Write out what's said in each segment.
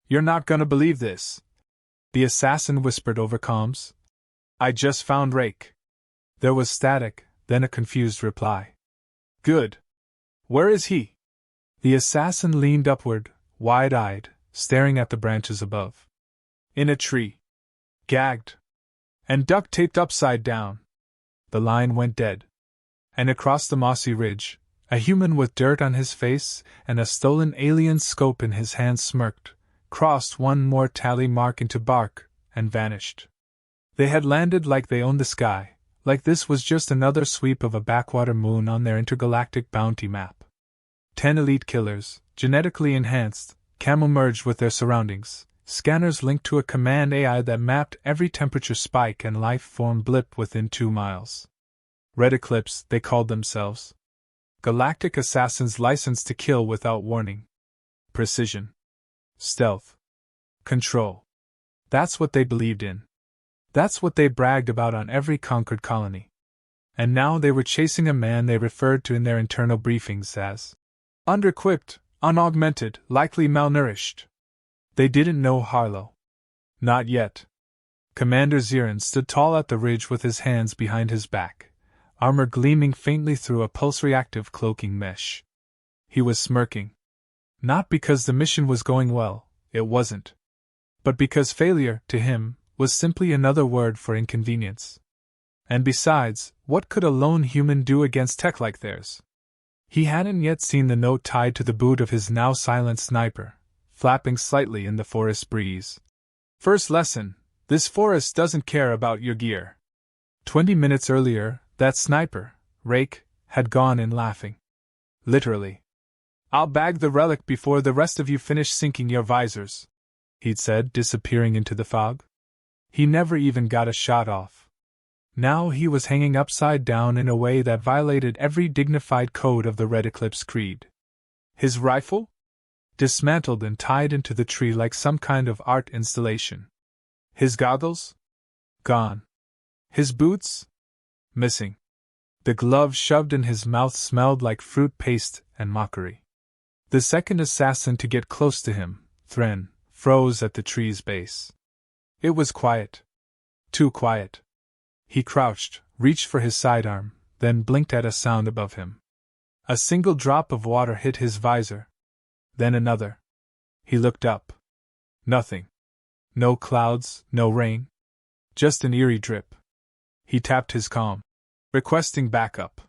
You're not gonna believe this, the assassin whispered over comms. I just found Rake. There was static, then a confused reply. Good. Where is he? The assassin leaned upward, wide-eyed, staring at the branches above. In a tree. Gagged. And duct-taped upside down. The line went dead. And across the mossy ridge, a human with dirt on his face and a stolen alien scope in his hand smirked, crossed one more tally mark into bark, and vanished. They had landed like they owned the sky, like this was just another sweep of a backwater moon on their intergalactic bounty map. 10 elite killers, genetically enhanced, camo-merged with their surroundings, scanners linked to a command AI that mapped every temperature spike and life form blip within 2 miles. Red Eclipse, they called themselves. Galactic assassins licensed to kill without warning. Precision. Stealth. Control. That's what they believed in. That's what they bragged about on every conquered colony. And now they were chasing a man they referred to in their internal briefings as underequipped, unaugmented, likely malnourished. They didn't know Harlow. Not yet. Commander Zeran stood tall at the ridge with his hands behind his back, armor gleaming faintly through a pulse-reactive cloaking mesh. He was smirking. Not because the mission was going well, it wasn't. But because failure, to him, was simply another word for inconvenience. And besides, what could a lone human do against tech like theirs? He hadn't yet seen the note tied to the boot of his now silent sniper, flapping slightly in the forest breeze. First lesson, this forest doesn't care about your gear. 20 minutes earlier, that sniper, Rake, had gone in laughing. Literally. I'll bag the relic before the rest of you finish sinking your visors, he'd said, disappearing into the fog. He never even got a shot off. Now he was hanging upside down in a way that violated every dignified code of the Red Eclipse creed. His rifle? Dismantled and tied into the tree like some kind of art installation. His goggles? Gone. His boots? Missing. The glove shoved in his mouth smelled like fruit paste and mockery. The second assassin to get close to him, Thren, froze at the tree's base. It was quiet. Too quiet. He crouched, reached for his sidearm, then blinked at a sound above him. A single drop of water hit his visor. Then another. He looked up. Nothing. No clouds, no rain. Just an eerie drip. He tapped his comm, requesting backup.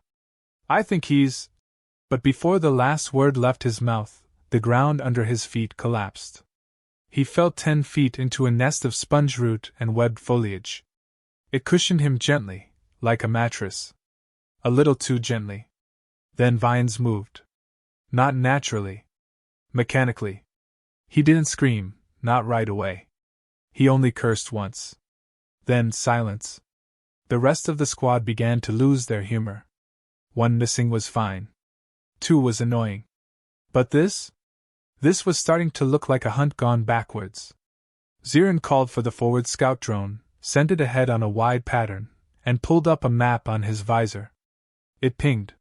I think he's... But before the last word left his mouth, the ground under his feet collapsed. He fell 10 feet into a nest of sponge root and webbed foliage. It cushioned him gently, like a mattress. A little too gently. Then vines moved. Not naturally. Mechanically. He didn't scream, not right away. He only cursed once. Then silence. The rest of the squad began to lose their humor. 1 missing was fine. 2 was annoying. But this? This was starting to look like a hunt gone backwards. Zeran called for the forward scout drone, sent it ahead on a wide pattern, and pulled up a map on his visor. It pinged.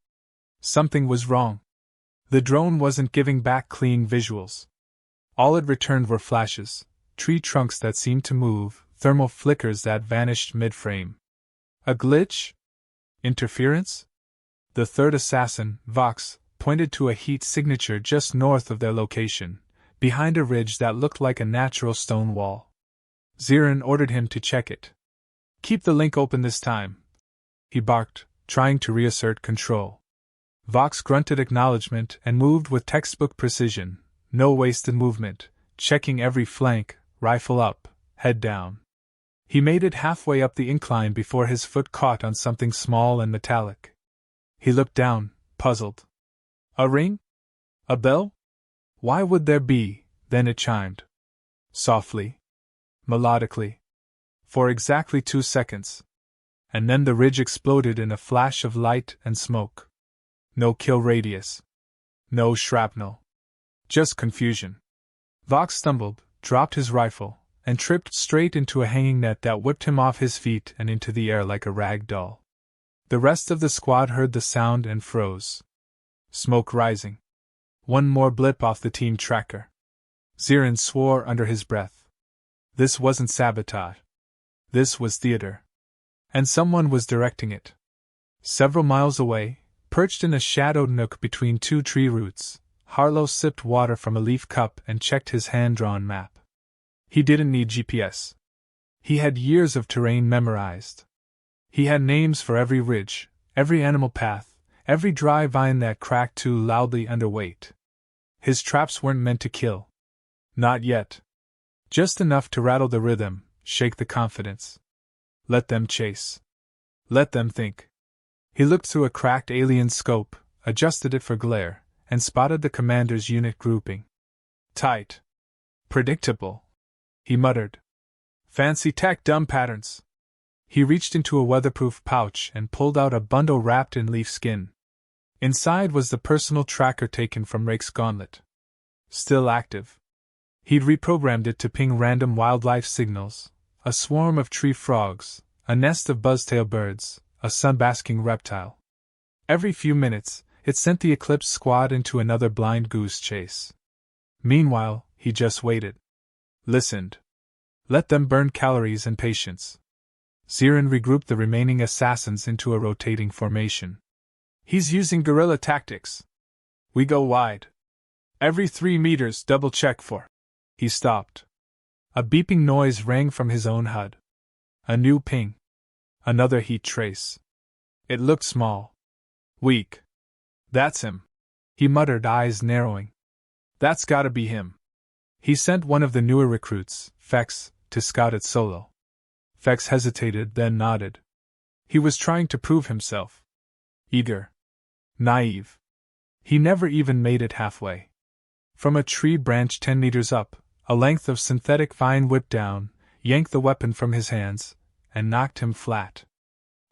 Something was wrong. The drone wasn't giving back clean visuals. All it returned were flashes, tree trunks that seemed to move, thermal flickers that vanished mid-frame. A glitch? Interference? The third assassin, Vox, pointed to a heat signature just north of their location, behind a ridge that looked like a natural stone wall. Zeran ordered him to check it. Keep the link open this time, he barked, trying to reassert control. Vox grunted acknowledgement and moved with textbook precision, no wasted movement, checking every flank, rifle up, head down. He made it halfway up the incline before his foot caught on something small and metallic. He looked down, puzzled. A ring? A bell? Why would there be? Then it chimed. Softly. Melodically. For exactly 2 seconds. And then the ridge exploded in a flash of light and smoke. No kill radius. No shrapnel. Just confusion. Vox stumbled, dropped his rifle, and tripped straight into a hanging net that whipped him off his feet and into the air like a rag doll. The rest of the squad heard the sound and froze. Smoke rising. 1 more blip off the team tracker. Zeran swore under his breath. This wasn't sabotage. This was theater. And someone was directing it. Several miles away, perched in a shadowed nook between two tree roots, Harlow sipped water from a leaf cup and checked his hand-drawn map. He didn't need GPS. He had years of terrain memorized. He had names for every ridge, every animal path, every dry vine that cracked too loudly under weight. His traps weren't meant to kill. Not yet. Just enough to rattle the rhythm, shake the confidence. Let them chase. Let them think. He looked through a cracked alien scope, adjusted it for glare, and spotted the commander's unit grouping. Tight. Predictable. He muttered. Fancy tack dumb patterns. He reached into a weatherproof pouch and pulled out a bundle wrapped in leaf skin. Inside was the personal tracker taken from Rake's gauntlet. Still active. He'd reprogrammed it to ping random wildlife signals, a swarm of tree frogs, a nest of buzztail birds, a sun-basking reptile. Every few minutes, it sent the Eclipse squad into another blind goose chase. Meanwhile, he just waited. Listened. Let them burn calories and patience. Zeran regrouped the remaining assassins into a rotating formation. He's using guerrilla tactics. We go wide. Every 3 meters, double check for. He stopped. A beeping noise rang from his own HUD. A new ping. Another heat trace. It looked small. Weak. That's him. He muttered, eyes narrowing. That's gotta be him. He sent one of the newer recruits, Fex, to scout it solo. Fex hesitated, then nodded. He was trying to prove himself. Eager. Naive. He never even made it halfway. From a tree branch 10 meters up, a length of synthetic vine whipped down, yanked the weapon from his hands, and knocked him flat.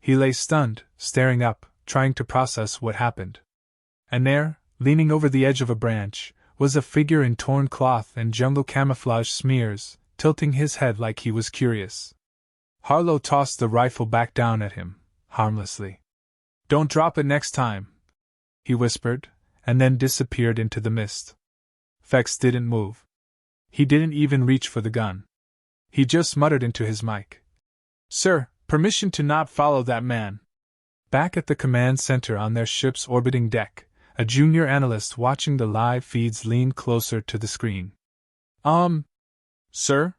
He lay stunned, staring up, trying to process what happened. And there, leaning over the edge of a branch, was a figure in torn cloth and jungle camouflage smears, tilting his head like he was curious. Harlow tossed the rifle back down at him, harmlessly. Don't drop it next time, he whispered, and then disappeared into the mist. Fex didn't move. He didn't even reach for the gun. He just muttered into his mic. Sir, permission to not follow that man. Back at the command center on their ship's orbiting deck, a junior analyst watching the live feeds leaned closer to the screen. Sir?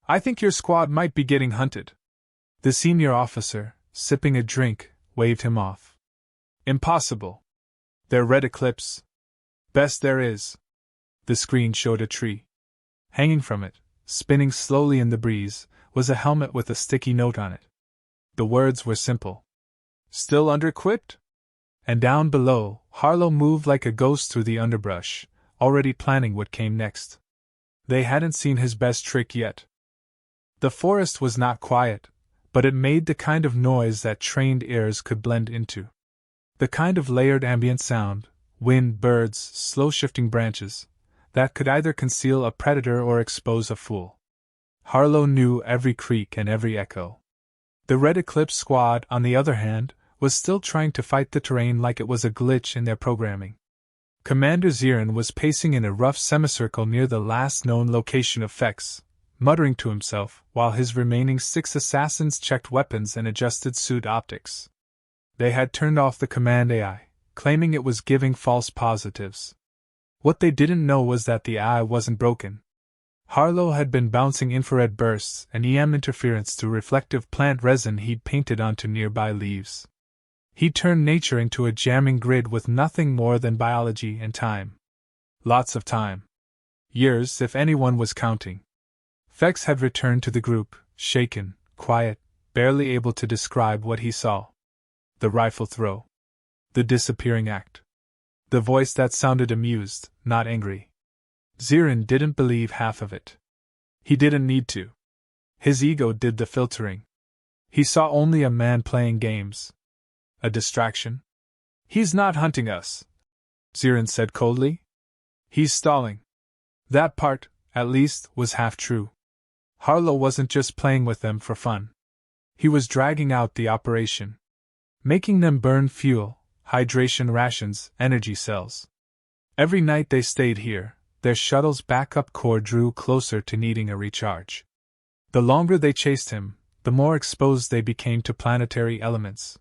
I think your squad might be getting hunted. The senior officer, sipping a drink, waved him off. Impossible. They're Red Eclipse. Best there is. The screen showed a tree. Hanging from it, spinning slowly in the breeze, was a helmet with a sticky note on it. The words were simple. Still underequipped? And down below, Harlow moved like a ghost through the underbrush, already planning what came next. They hadn't seen his best trick yet. The forest was not quiet, but it made the kind of noise that trained ears could blend into. The kind of layered ambient sound, wind, birds, slow-shifting branches, that could either conceal a predator or expose a fool. Harlow knew every creak and every echo. The Red Eclipse squad, on the other hand, was still trying to fight the terrain like it was a glitch in their programming. Commander Zeran was pacing in a rough semicircle near the last known location of Fex, muttering to himself, while his remaining 6 assassins checked weapons and adjusted suit optics. They had turned off the command AI, claiming it was giving false positives. What they didn't know was that the AI wasn't broken. Harlow had been bouncing infrared bursts and EM interference through reflective plant resin he'd painted onto nearby leaves. He turned nature into a jamming grid with nothing more than biology and time. Lots of time. Years, if anyone was counting. Fex had returned to the group, shaken, quiet, barely able to describe what he saw. The rifle throw. The disappearing act. The voice that sounded amused, not angry. Zeran didn't believe half of it. He didn't need to. His ego did the filtering. He saw only a man playing games. A distraction? He's not hunting us, Zeran said coldly. He's stalling. That part, at least, was half true. Harlow wasn't just playing with them for fun. He was dragging out the operation. Making them burn fuel, hydration rations, energy cells. Every night they stayed here, their shuttle's backup core drew closer to needing a recharge. The longer they chased him, the more exposed they became to planetary elements.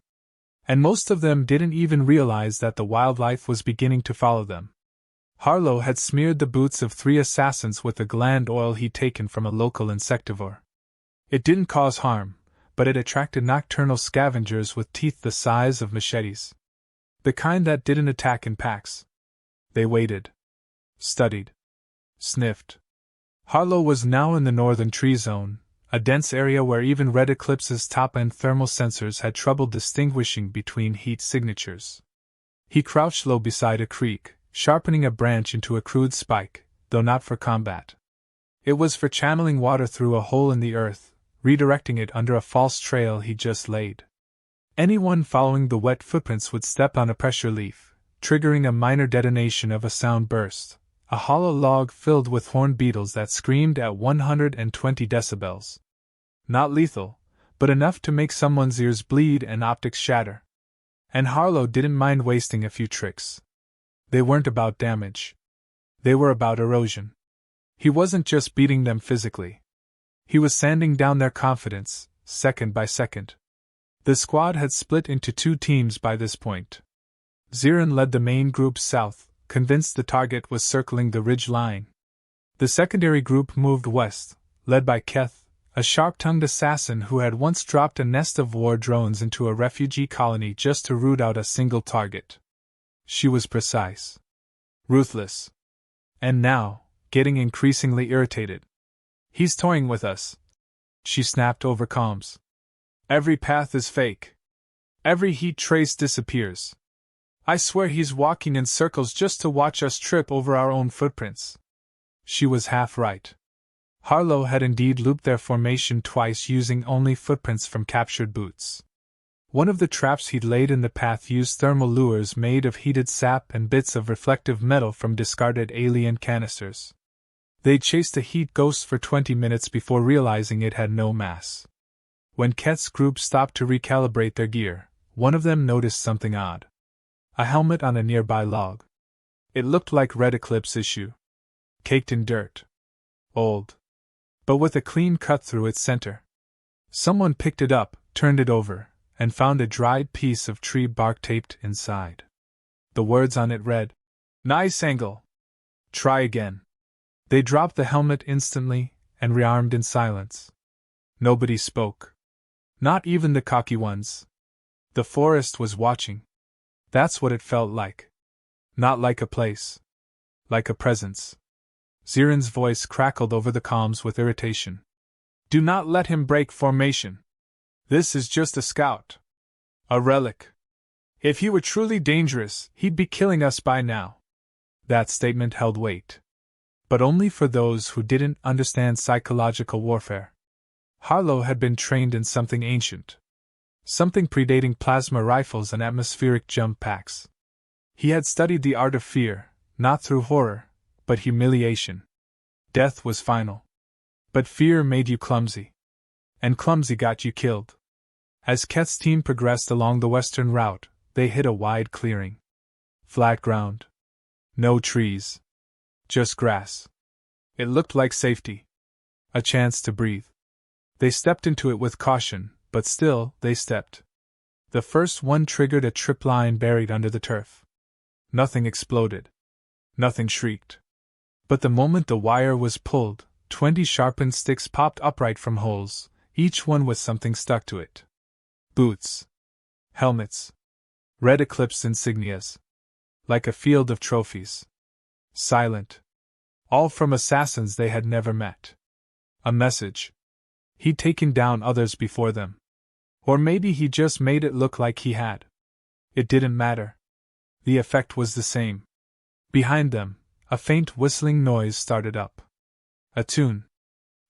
And most of them didn't even realize that the wildlife was beginning to follow them. Harlow had smeared the boots of 3 assassins with the gland oil he'd taken from a local insectivore. It didn't cause harm, but it attracted nocturnal scavengers with teeth the size of machetes. The kind that didn't attack in packs. They waited. Studied. Sniffed. Harlow was now in the northern tree zone, a dense area where even Red Eclipse's top-end thermal sensors had trouble distinguishing between heat signatures. He crouched low beside a creek, sharpening a branch into a crude spike, though not for combat. It was for channeling water through a hole in the earth, redirecting it under a false trail he'd just laid. Anyone following the wet footprints would step on a pressure leaf, triggering a minor detonation of a sound burst, a hollow log filled with horned beetles that screamed at 120 decibels. Not lethal, but enough to make someone's ears bleed and optics shatter. And Harlow didn't mind wasting a few tricks. They weren't about damage. They were about erosion. He wasn't just beating them physically. He was sanding down their confidence, second by second. The squad had split into 2 teams by this point. Zeran led the main group south, convinced the target was circling the ridge line. The secondary group moved west, led by Keth, a sharp-tongued assassin who had once dropped a nest of war drones into a refugee colony just to root out a single target. She was precise. Ruthless. And now, getting increasingly irritated. "He's toying with us," she snapped over comms. "Every path is fake. Every heat trace disappears. I swear he's walking in circles just to watch us trip over our own footprints." She was half right. Harlow had indeed looped their formation twice using only footprints from captured boots. One of the traps he'd laid in the path used thermal lures made of heated sap and bits of reflective metal from discarded alien canisters. They chased a heat ghost for 20 minutes before realizing it had no mass. When Ket's group stopped to recalibrate their gear, one of them noticed something odd. A helmet on a nearby log. It looked like Red Eclipse issue. Caked in dirt. Old. But with a clean cut through its center. Someone picked it up, turned it over, and found a dried piece of tree bark taped inside. The words on it read, "Nice angle. Try again." They dropped the helmet instantly, and rearmed in silence. Nobody spoke. Not even the cocky ones. The forest was watching. That's what it felt like. Not like a place. Like a presence. Zeran's voice crackled over the comms with irritation. "Do not let him break formation. This is just a scout. A relic. If he were truly dangerous, he'd be killing us by now." That statement held weight. But only for those who didn't understand psychological warfare. Harlow had been trained in something ancient. Something predating plasma rifles and atmospheric jump packs. He had studied the art of fear, not through horror, but humiliation. Death was final. But fear made you clumsy. And clumsy got you killed. As Ket's team progressed along the western route, they hit a wide clearing. Flat ground. No trees. Just grass. It looked like safety. A chance to breathe. They stepped into it with caution, but still, they stepped. The first one triggered a tripline buried under the turf. Nothing exploded. Nothing shrieked. But the moment the wire was pulled, 20 sharpened sticks popped upright from holes, each one with something stuck to it. Boots. Helmets. Red Eclipse insignias. Like a field of trophies. Silent. All from assassins they had never met. A message. He'd taken down others before them. Or maybe he just made it look like he had. It didn't matter. The effect was the same. Behind them, a faint whistling noise started up. A tune.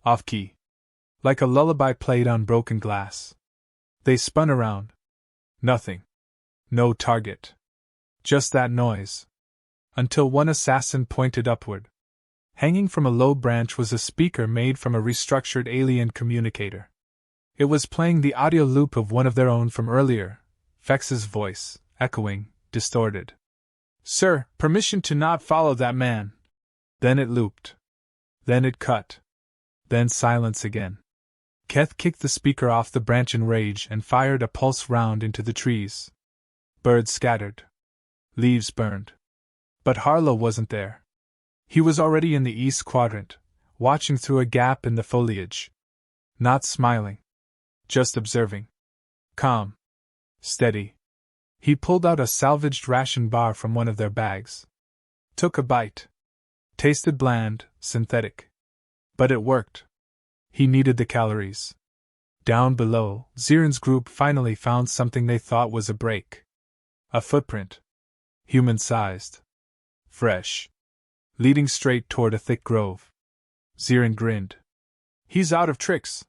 Off-key. Like a lullaby played on broken glass. They spun around. Nothing. No target. Just that noise. Until one assassin pointed upward. Hanging from a low branch was a speaker made from a restructured alien communicator. It was playing the audio loop of one of their own from earlier, Fex's voice, echoing, distorted. "Sir, permission to not follow that man." Then it looped. Then it cut. Then silence again. Keth kicked the speaker off the branch in rage and fired a pulse round into the trees. Birds scattered. Leaves burned. But Harlow wasn't there. He was already in the east quadrant, watching through a gap in the foliage. Not smiling. Just observing. Calm. Steady. He pulled out a salvaged ration bar from one of their bags. Took a bite. Tasted bland, synthetic. But it worked. He needed the calories. Down below, Zeran's group finally found something they thought was a break. A footprint. Human-sized. Fresh. Leading straight toward a thick grove. Zeran grinned. He's out of tricks.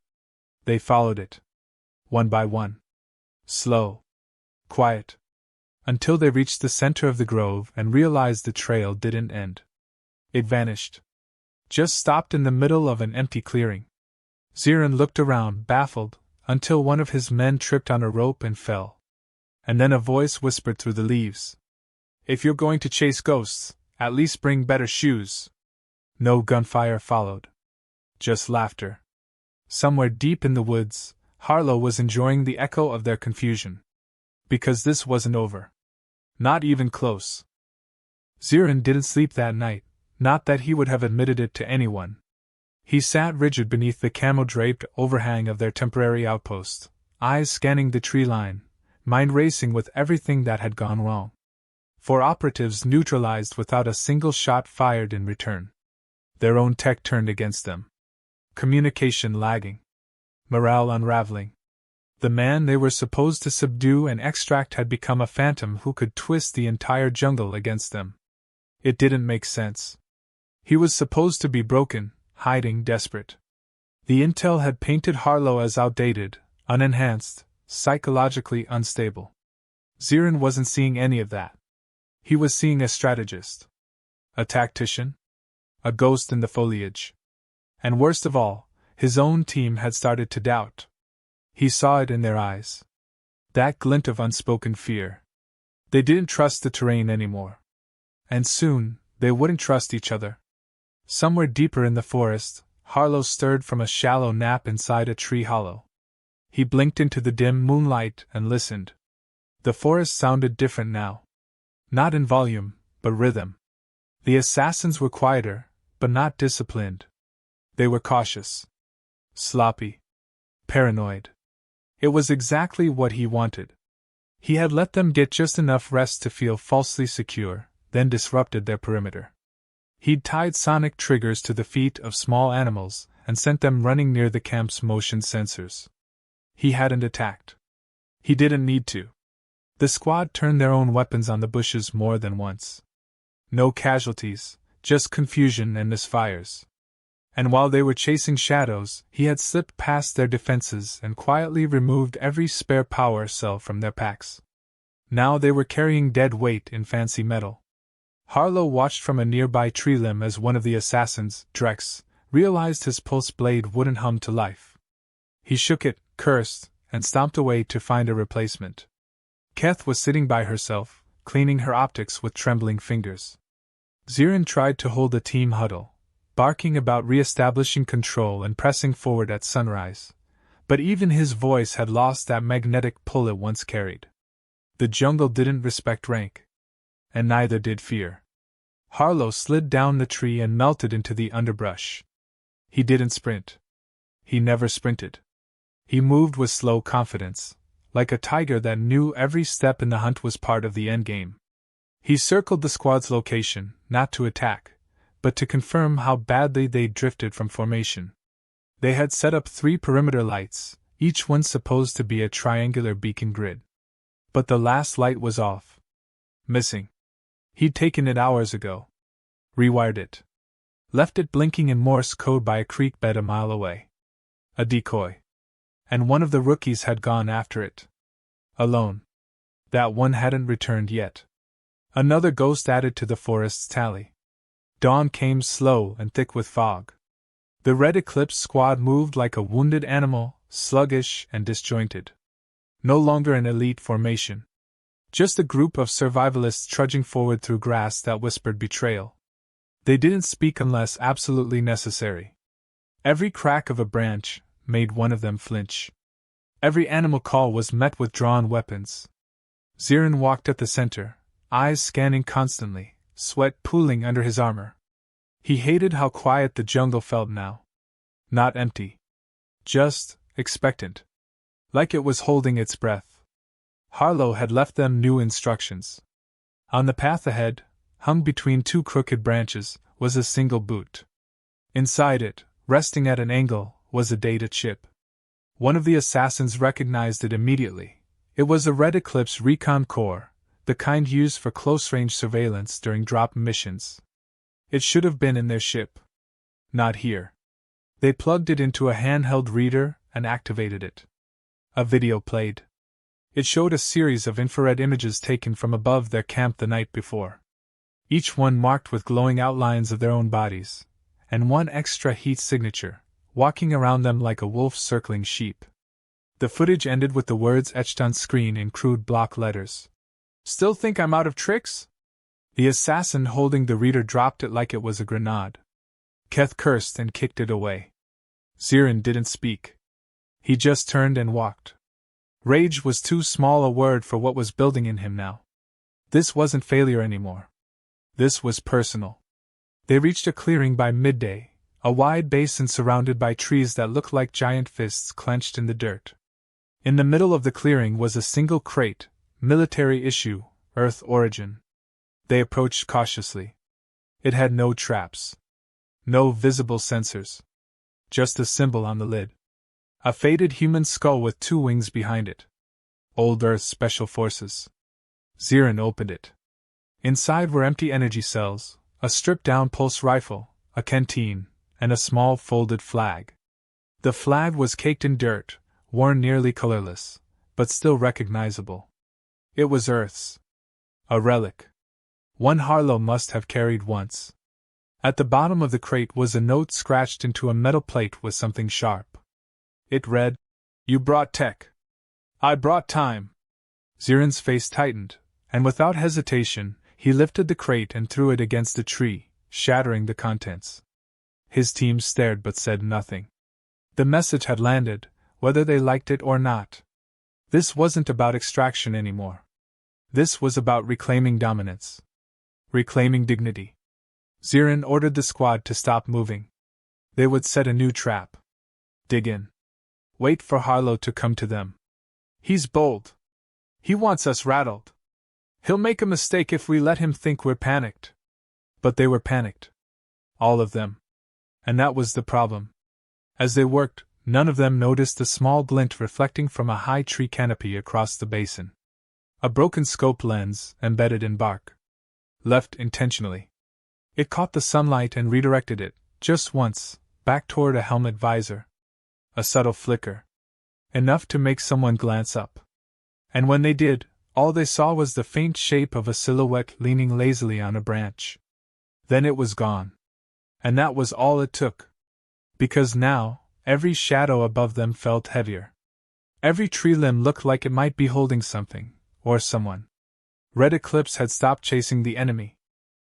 They followed it. One by one. Slow. Quiet. Until they reached the center of the grove and realized the trail didn't end. It vanished. Just stopped in the middle of an empty clearing. Zeran looked around, baffled, until one of his men tripped on a rope and fell. And then a voice whispered through the leaves. If you're going to chase ghosts, at least bring better shoes. No gunfire followed. Just laughter. Somewhere deep in the woods, Harlow was enjoying the echo of their confusion. Because this wasn't over. Not even close. Zeran didn't sleep that night, not that he would have admitted it to anyone. He sat rigid beneath the camo-draped overhang of their temporary outpost, eyes scanning the tree line, mind racing with everything that had gone wrong. 4 operatives neutralized without a single shot fired in return. Their own tech turned against them. Communication lagging. Morale unraveling. The man they were supposed to subdue and extract had become a phantom who could twist the entire jungle against them. It didn't make sense. He was supposed to be broken, hiding, desperate. The intel had painted Harlow as outdated, unenhanced, psychologically unstable. Zeran wasn't seeing any of that. He was seeing a strategist. A tactician. A ghost in the foliage. And worst of all, his own team had started to doubt. He saw it in their eyes. That glint of unspoken fear. They didn't trust the terrain anymore. And soon, they wouldn't trust each other. Somewhere deeper in the forest, Harlow stirred from a shallow nap inside a tree hollow. He blinked into the dim moonlight and listened. The forest sounded different now. Not in volume, but rhythm. The assassins were quieter, but not disciplined. They were cautious. Sloppy. Paranoid. It was exactly what he wanted. He had let them get just enough rest to feel falsely secure, then disrupted their perimeter. He'd tied sonic triggers to the feet of small animals and sent them running near the camp's motion sensors. He hadn't attacked. He didn't need to. The squad turned their own weapons on the bushes more than once. No casualties, just confusion and misfires. And while they were chasing shadows, he had slipped past their defenses and quietly removed every spare power cell from their packs. Now they were carrying dead weight in fancy metal. Harlow watched from a nearby tree limb as one of the assassins, Drex, realized his pulse blade wouldn't hum to life. He shook it, cursed, and stomped away to find a replacement. Keth was sitting by herself, cleaning her optics with trembling fingers. Zeran tried to hold a team huddle, barking about re-establishing control and pressing forward at sunrise, but even his voice had lost that magnetic pull it once carried. The jungle didn't respect rank. And neither did fear. Harlow slid down the tree and melted into the underbrush. He didn't sprint. He never sprinted. He moved with slow confidence, like a tiger that knew every step in the hunt was part of the endgame. He circled the squad's location, not to attack, but to confirm how badly they'd drifted from formation. They had set up 3 perimeter lights, each one supposed to be a triangular beacon grid. But the last light was off. Missing. He'd taken it hours ago. Rewired it. Left it blinking in Morse code by a creek bed a mile away. A decoy. And one of the rookies had gone after it. Alone. That one hadn't returned yet. Another ghost added to the forest's tally. Dawn came slow and thick with fog. The Red Eclipse squad moved like a wounded animal, sluggish and disjointed. No longer an elite formation. Just a group of survivalists trudging forward through grass that whispered betrayal. They didn't speak unless absolutely necessary. Every crack of a branch made one of them flinch. Every animal call was met with drawn weapons. Zeran walked at the center, eyes scanning constantly, sweat pooling under his armor. He hated how quiet the jungle felt now. Not empty. Just expectant. Like it was holding its breath. Harlow had left them new instructions. On the path ahead, hung between two crooked branches, was a single boot. Inside it, resting at an angle, was a data chip. One of the assassins recognized it immediately. It was a Red Eclipse recon core, the kind used for close-range surveillance during drop missions. It should have been in their ship. Not here. They plugged it into a handheld reader and activated it. A video played. It showed a series of infrared images taken from above their camp the night before. Each one marked with glowing outlines of their own bodies, and one extra heat signature, walking around them like a wolf circling sheep. The footage ended with the words etched on screen in crude block letters. "Still think I'm out of tricks?" The assassin holding the reader dropped it like it was a grenade. Keth cursed and kicked it away. Zeran didn't speak. He just turned and walked. Rage was too small a word for what was building in him now. This wasn't failure anymore. This was personal. They reached a clearing by midday, a wide basin surrounded by trees that looked like giant fists clenched in the dirt. In the middle of the clearing was a single crate, military issue, Earth origin. They approached cautiously. It had no traps. No visible sensors. Just a symbol on the lid. A faded human skull with two wings behind it. Old Earth Special Forces. Zeran opened it. Inside were empty energy cells, a stripped-down pulse rifle, a canteen, and a small folded flag. The flag was caked in dirt, worn nearly colorless, but still recognizable. It was Earth's. A relic. One Harlo must have carried once. At the bottom of the crate was a note scratched into a metal plate with something sharp. It read, "You brought tech. I brought time." Zeran's face tightened, and without hesitation, he lifted the crate and threw it against a tree, shattering the contents. His team stared but said nothing. The message had landed, whether they liked it or not. This wasn't about extraction anymore. This was about reclaiming dominance. Reclaiming dignity. Zeran ordered the squad to stop moving. They would set a new trap. Dig in. Wait for Harlo to come to them. He's bold. He wants us rattled. He'll make a mistake if we let him think we're panicked. But they were panicked. All of them. And that was the problem. As they worked, none of them noticed a small glint reflecting from a high tree canopy across the basin. A broken scope lens embedded in bark. Left intentionally. It caught the sunlight and redirected it, just once, back toward a helmet visor. A subtle flicker. Enough to make someone glance up. And when they did, all they saw was the faint shape of a silhouette leaning lazily on a branch. Then it was gone. And that was all it took. Because now, every shadow above them felt heavier. Every tree limb looked like it might be holding something, or someone. Red Eclipse had stopped chasing the enemy.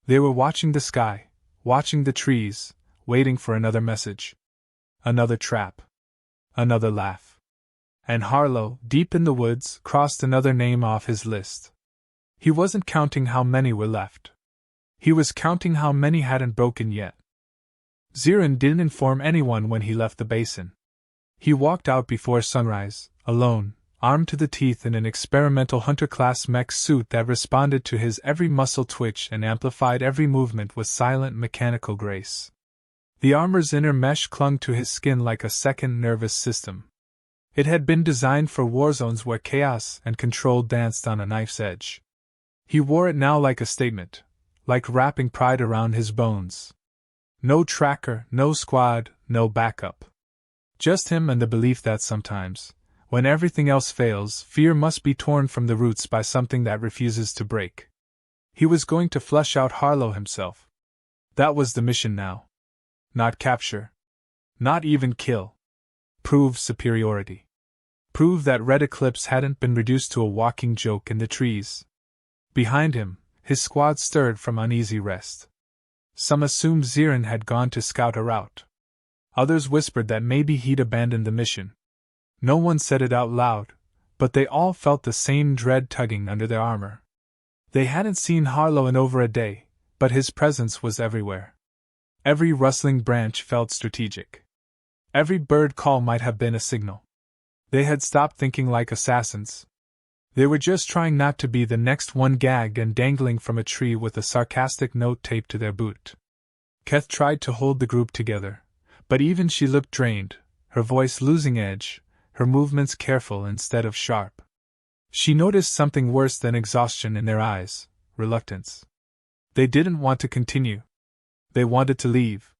They were watching the sky, watching the trees, waiting for another message. Another trap. Another laugh. And Harlo, deep in the woods, crossed another name off his list. He wasn't counting how many were left. He was counting how many hadn't broken yet. Zeran didn't inform anyone when he left the basin. He walked out before sunrise, alone, armed to the teeth in an experimental hunter-class mech suit that responded to his every muscle twitch and amplified every movement with silent mechanical grace. The armor's inner mesh clung to his skin like a second nervous system. It had been designed for war zones where chaos and control danced on a knife's edge. He wore it now like a statement, like wrapping pride around his bones. No tracker, no squad, no backup. Just him and the belief that sometimes, when everything else fails, fear must be torn from the roots by something that refuses to break. He was going to flush out Harlo himself. That was the mission now. Not capture. Not even kill. Prove superiority. Prove that Red Eclipse hadn't been reduced to a walking joke in the trees. Behind him, his squad stirred from uneasy rest. Some assumed Zeran had gone to scout a route. Others whispered that maybe he'd abandoned the mission. No one said it out loud, but they all felt the same dread tugging under their armor. They hadn't seen Harlo in over a day, but his presence was everywhere. Every rustling branch felt strategic. Every bird call might have been a signal. They had stopped thinking like assassins. They were just trying not to be the next one gagged and dangling from a tree with a sarcastic note taped to their boot. Keth tried to hold the group together, but even she looked drained, her voice losing edge, her movements careful instead of sharp. She noticed something worse than exhaustion in their eyes: reluctance. They didn't want to continue. They wanted to leave.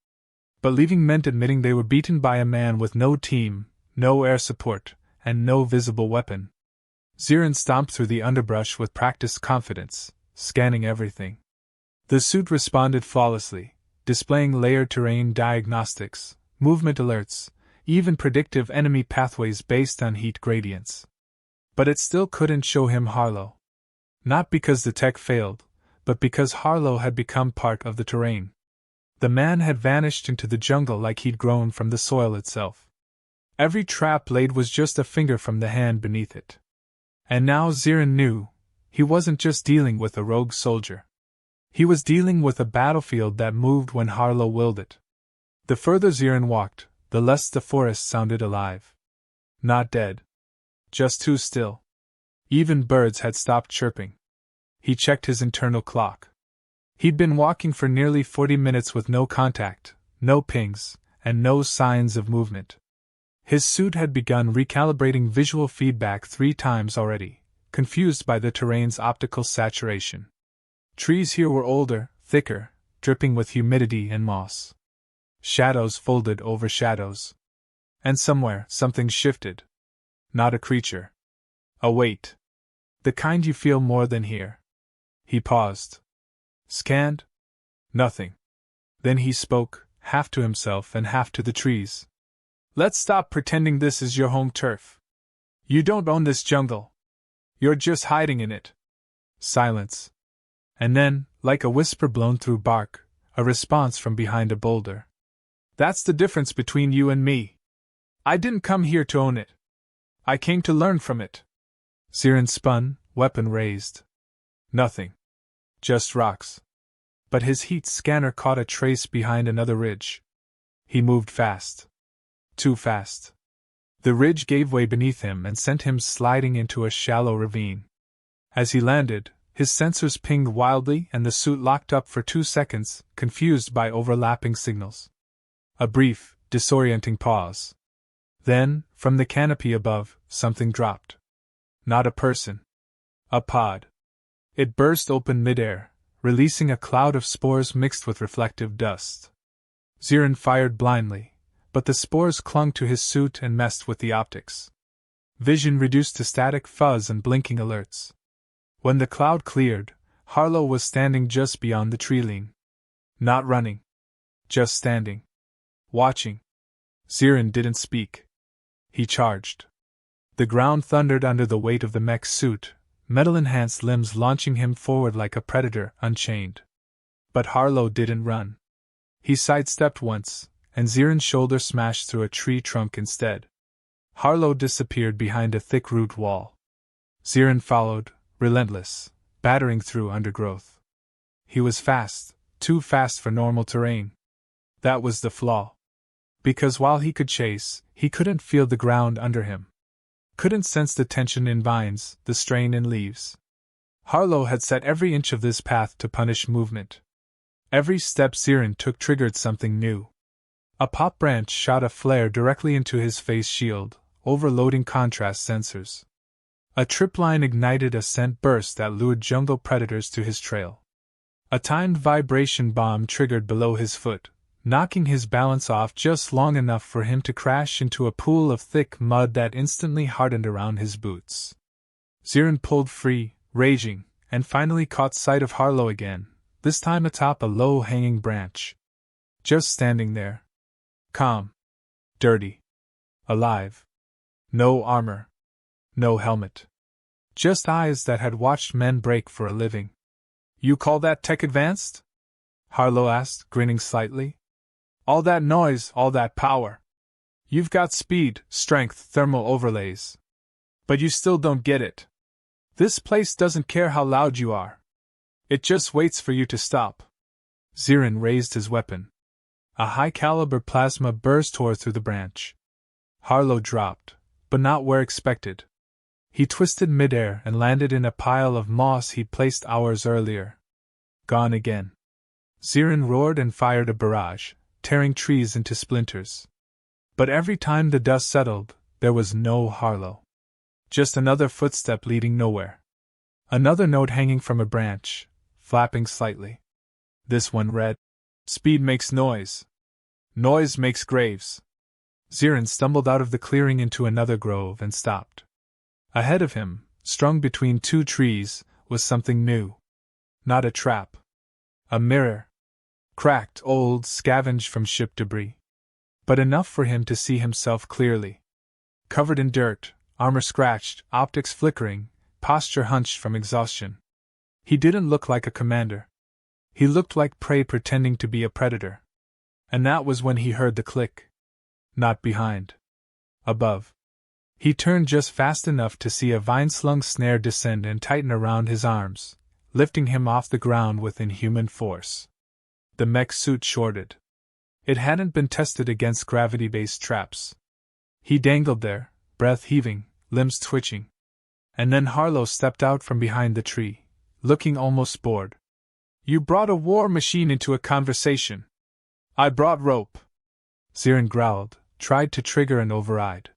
But leaving meant admitting they were beaten by a man with no team, no air support, and no visible weapon. Zeran stomped through the underbrush with practiced confidence, scanning everything. The suit responded flawlessly, displaying layered terrain diagnostics, movement alerts, even predictive enemy pathways based on heat gradients. But it still couldn't show him Harlo. Not because the tech failed, but because Harlo had become part of the terrain. The man had vanished into the jungle like he'd grown from the soil itself. Every trap blade was just a finger from the hand beneath it. And now Zeran knew, he wasn't just dealing with a rogue soldier. He was dealing with a battlefield that moved when Harlo willed it. The further Zeran walked, the less the forest sounded alive. Not dead. Just too still. Even birds had stopped chirping. He checked his internal clock. He'd been walking for nearly 40 minutes with no contact, no pings, and no signs of movement. His suit had begun recalibrating visual feedback 3 times already, confused by the terrain's optical saturation. Trees here were older, thicker, dripping with humidity and moss. Shadows folded over shadows. And somewhere, something shifted. Not a creature. A weight. The kind you feel more than hear. He paused. Scanned? Nothing. Then he spoke, half to himself and half to the trees. Let's stop pretending this is your home turf. You don't own this jungle. You're just hiding in it. Silence. And then, like a whisper blown through bark, a response from behind a boulder. That's the difference between you and me. I didn't come here to own it. I came to learn from it. Zeran spun, weapon raised. Nothing. Just rocks. But his heat scanner caught a trace behind another ridge. He moved fast. Too fast. The ridge gave way beneath him and sent him sliding into a shallow ravine. As he landed, his sensors pinged wildly and the suit locked up for 2 seconds, confused by overlapping signals. A brief, disorienting pause. Then, from the canopy above, something dropped. Not a person. A pod. It burst open midair, releasing a cloud of spores mixed with reflective dust. Zeran fired blindly, but the spores clung to his suit and messed with the optics. Vision reduced to static fuzz and blinking alerts. When the cloud cleared, Harlo was standing just beyond the tree line. Not running. Just standing. Watching. Zeran didn't speak. He charged. The ground thundered under the weight of the mech's suit, metal-enhanced limbs launching him forward like a predator unchained. But Harlo didn't run. He sidestepped once, and Zeran's shoulder smashed through a tree trunk instead. Harlo disappeared behind a thick root wall. Zeran followed, relentless, battering through undergrowth. He was fast, too fast for normal terrain. That was the flaw. Because while he could chase, he couldn't feel the ground under him. Couldn't sense the tension in vines, the strain in leaves. Harlo had set every inch of this path to punish movement. Every step Zeran took triggered something new. A pop branch shot a flare directly into his face shield, overloading contrast sensors. A tripline ignited a scent burst that lured jungle predators to his trail. A timed vibration bomb triggered below his foot, knocking his balance off just long enough for him to crash into a pool of thick mud that instantly hardened around his boots. Zeran pulled free, raging, and finally caught sight of Harlo again, this time atop a low-hanging branch. Just standing there. Calm. Dirty. Alive. No armor. No helmet. Just eyes that had watched men break for a living. You call that tech advanced? Harlo asked, grinning slightly. All that noise, all that power. You've got speed, strength, thermal overlays. But you still don't get it. This place doesn't care how loud you are. It just waits for you to stop. Zeran raised his weapon. A high-caliber plasma burst tore through the branch. Harlo dropped, but not where expected. He twisted midair and landed in a pile of moss he'd placed hours earlier. Gone again. Zeran roared and fired a barrage, tearing trees into splinters. But every time the dust settled, there was no Harlo. Just another footstep leading nowhere. Another note hanging from a branch, flapping slightly. This one read, "Speed makes noise. Noise makes graves." Zeran stumbled out of the clearing into another grove and stopped. Ahead of him, strung between two trees, was something new. Not a trap. A mirror. Cracked, old, scavenged from ship debris. But enough for him to see himself clearly. Covered in dirt, armor scratched, optics flickering, posture hunched from exhaustion. He didn't look like a commander. He looked like prey pretending to be a predator. And that was when he heard the click. Not behind. Above. He turned just fast enough to see a vine-slung snare descend and tighten around his arms, lifting him off the ground with inhuman force. The mech suit shorted. It hadn't been tested against gravity-based traps. He dangled there, breath heaving, limbs twitching. And then Harlo stepped out from behind the tree, looking almost bored. "You brought a war machine into a conversation." "I brought rope." Zeran growled, tried to trigger and override.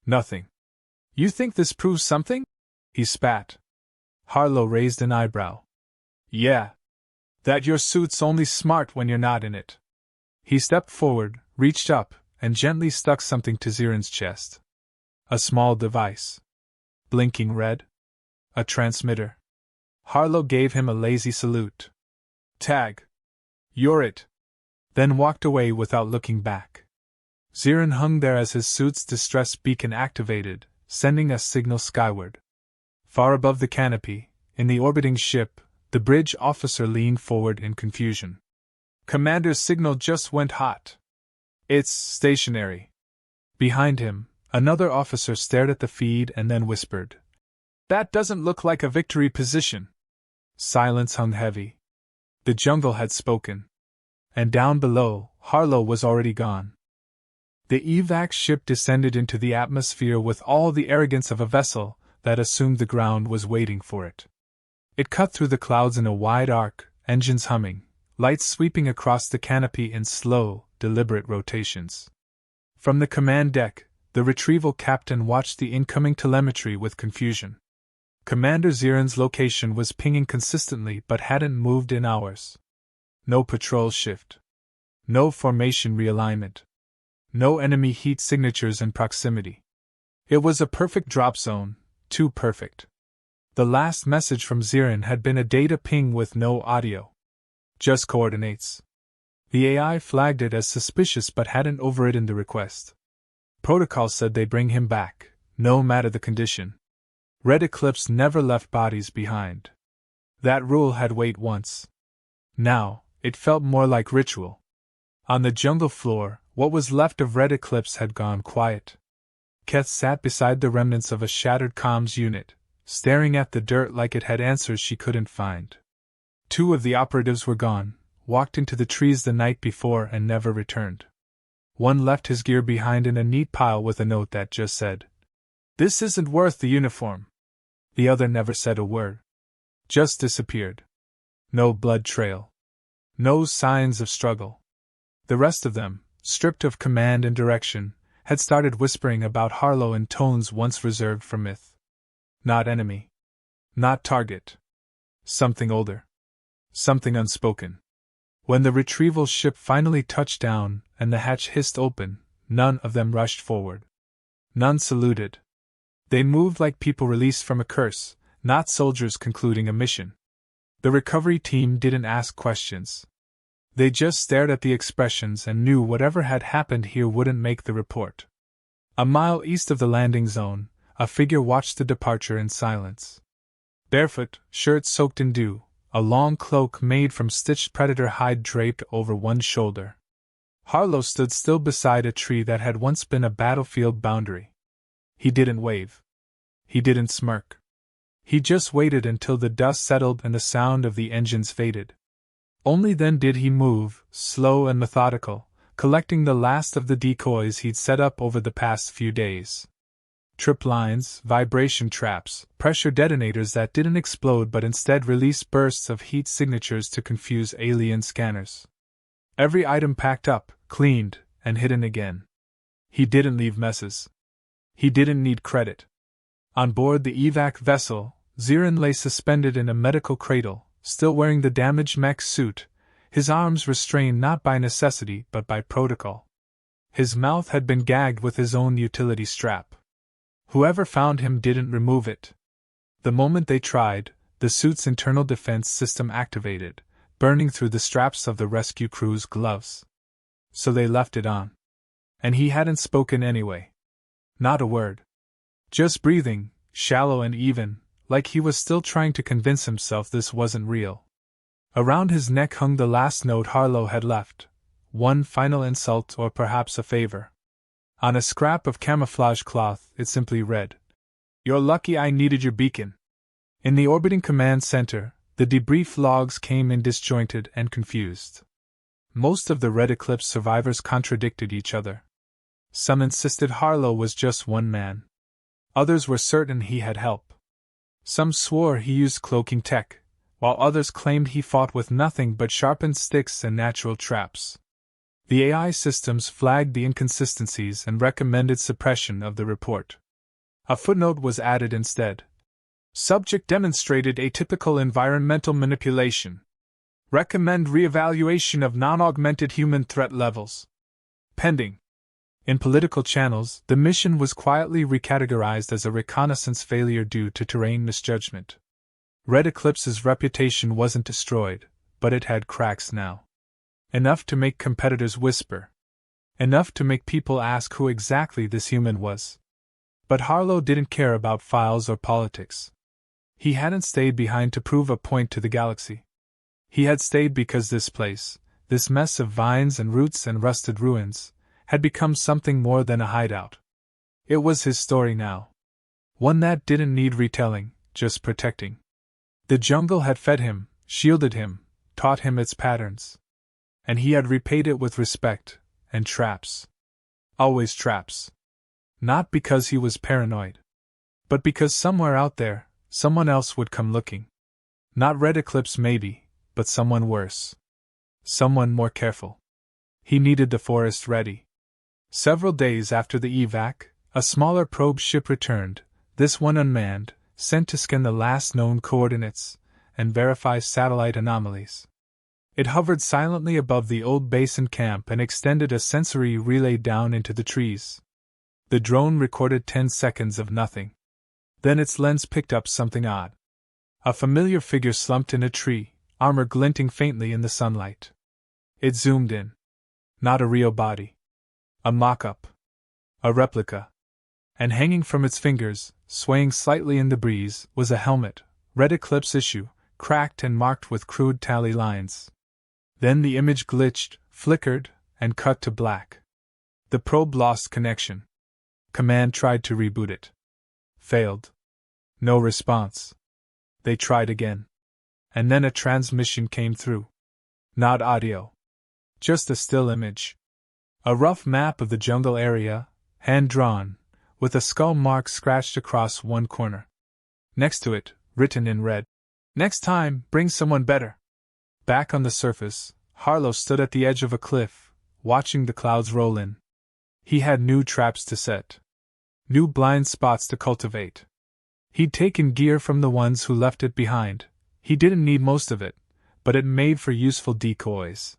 "Nothing." "You think this proves something?" he spat. Harlo raised an eyebrow. "Yeah. That your suit's only smart when you're not in it." He stepped forward, reached up, and gently stuck something to Zeran's chest. A small device. Blinking red. A transmitter. Harlo gave him a lazy salute. "Tag. You're it." Then walked away without looking back. Zeran hung there as his suit's distress beacon activated, sending a signal skyward. Far above the canopy, in the orbiting ship, the bridge officer leaned forward in confusion. "Commander's signal just went hot. It's stationary." Behind him, another officer stared at the feed and then whispered, "That doesn't look like a victory position." Silence hung heavy. The jungle had spoken. And down below, Harlo was already gone. The evac ship descended into the atmosphere with all the arrogance of a vessel that assumed the ground was waiting for it. It cut through the clouds in a wide arc, engines humming, lights sweeping across the canopy in slow, deliberate rotations. From the command deck, the retrieval captain watched the incoming telemetry with confusion. Commander Zeran's location was pinging consistently but hadn't moved in hours. No patrol shift. No formation realignment. No enemy heat signatures in proximity. It was a perfect drop zone, too perfect. The last message from Zeran had been a data ping with no audio. Just coordinates. The AI flagged it as suspicious but hadn't overridden the request. Protocol said they'd bring him back, no matter the condition. Red Eclipse never left bodies behind. That rule had weight once. Now, it felt more like ritual. On the jungle floor, what was left of Red Eclipse had gone quiet. Keth sat beside the remnants of a shattered comms unit, staring at the dirt like it had answers she couldn't find. Two of the operatives were gone, walked into the trees the night before and never returned. One left his gear behind in a neat pile with a note that just said, "This isn't worth the uniform." The other never said a word. Just disappeared. No blood trail. No signs of struggle. The rest of them, stripped of command and direction, had started whispering about Harlo in tones once reserved for myth. Not enemy. Not target. Something older. Something unspoken. When the retrieval ship finally touched down and the hatch hissed open, none of them rushed forward. None saluted. They moved like people released from a curse, not soldiers concluding a mission. The recovery team didn't ask questions. They just stared at the expressions and knew whatever had happened here wouldn't make the report. A mile east of the landing zone, a figure watched the departure in silence. Barefoot, shirt soaked in dew, a long cloak made from stitched predator hide draped over one shoulder. Harlo stood still beside a tree that had once been a battlefield boundary. He didn't wave. He didn't smirk. He just waited until the dust settled and the sound of the engines faded. Only then did he move, slow and methodical, collecting the last of the decoys he'd set up over the past few days. Trip lines, vibration traps, pressure detonators that didn't explode but instead released bursts of heat signatures to confuse alien scanners. Every item packed up, cleaned, and hidden again. He didn't leave messes. He didn't need credit. On board the evac vessel, Zeran lay suspended in a medical cradle, still wearing the damaged mech suit, his arms restrained not by necessity but by protocol. His mouth had been gagged with his own utility strap. Whoever found him didn't remove it. The moment they tried, the suit's internal defense system activated, burning through the straps of the rescue crew's gloves. So they left it on. And he hadn't spoken anyway. Not a word. Just breathing, shallow and even, like he was still trying to convince himself this wasn't real. Around his neck hung the last note Harlo had left, one final insult or perhaps a favor. On a scrap of camouflage cloth, it simply read, "You're lucky I needed your beacon." In the orbiting command center, the debrief logs came in disjointed and confused. Most of the Red Eclipse survivors contradicted each other. Some insisted Harlo was just one man. Others were certain he had help. Some swore he used cloaking tech, while others claimed he fought with nothing but sharpened sticks and natural traps. The AI systems flagged the inconsistencies and recommended suppression of the report. A footnote was added instead. Subject demonstrated atypical environmental manipulation. Recommend reevaluation of non-augmented human threat levels. Pending. In political channels, the mission was quietly recategorized as a reconnaissance failure due to terrain misjudgment. Red Eclipse's reputation wasn't destroyed, but it had cracks now. Enough to make competitors whisper. Enough to make people ask who exactly this human was. But Harlo didn't care about files or politics. He hadn't stayed behind to prove a point to the galaxy. He had stayed because this place, this mess of vines and roots and rusted ruins, had become something more than a hideout. It was his story now. One that didn't need retelling, just protecting. The jungle had fed him, shielded him, taught him its patterns. And he had repaid it with respect, and traps. Always traps. Not because he was paranoid. But because somewhere out there, someone else would come looking. Not Red Eclipse maybe, but someone worse. Someone more careful. He needed the forest ready. Several days after the evac, a smaller probe ship returned, this one unmanned, sent to scan the last known coordinates, and verify satellite anomalies. It hovered silently above the old basin camp and extended a sensory relay down into the trees. The drone recorded 10 seconds of nothing. Then its lens picked up something odd. A familiar figure slumped in a tree, armor glinting faintly in the sunlight. It zoomed in. Not a real body. A mock-up. A replica. And hanging from its fingers, swaying slightly in the breeze, was a helmet, Red Eclipse issue, cracked and marked with crude tally lines. Then the image glitched, flickered, and cut to black. The probe lost connection. Command tried to reboot it. Failed. No response. They tried again. And then a transmission came through. Not audio. Just a still image. A rough map of the jungle area, hand-drawn, with a skull mark scratched across one corner. Next to it, written in red, "Next time, bring someone better." Back on the surface, Harlo stood at the edge of a cliff, watching the clouds roll in. He had new traps to set. New blind spots to cultivate. He'd taken gear from the ones who left it behind. He didn't need most of it, but it made for useful decoys.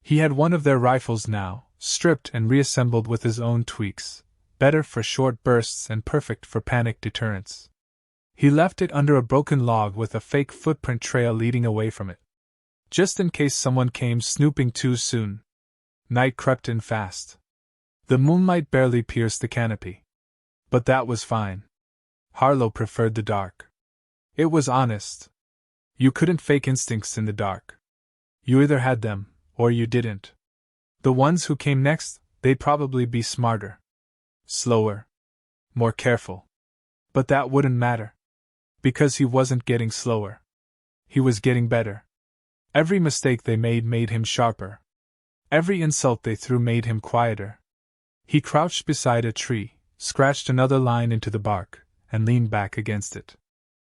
He had one of their rifles now, stripped and reassembled with his own tweaks, better for short bursts and perfect for panic deterrence. He left it under a broken log with a fake footprint trail leading away from it. Just in case someone came snooping too soon. Night crept in fast. The moonlight barely pierced the canopy. But that was fine. Harlo preferred the dark. It was honest. You couldn't fake instincts in the dark. You either had them, or you didn't. The ones who came next, they'd probably be smarter. Slower. More careful. But that wouldn't matter. Because he wasn't getting slower. He was getting better. Every mistake they made him sharper. Every insult they threw made him quieter. He crouched beside a tree, scratched another line into the bark, and leaned back against it.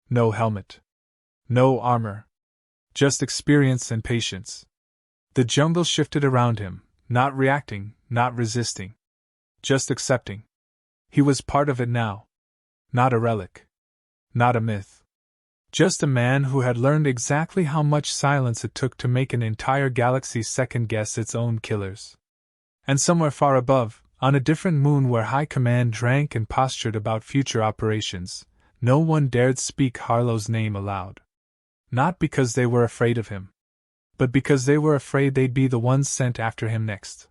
No helmet. No armor. Just experience and patience. The jungle shifted around him, not reacting, not resisting. Just accepting. He was part of it now. Not a relic. Not a myth. Just a man who had learned exactly how much silence it took to make an entire galaxy second-guess its own killers. And somewhere far above, on a different moon where High Command drank and postured about future operations, no one dared speak Harlow's name aloud. Not because they were afraid of him, but because they were afraid they'd be the ones sent after him next.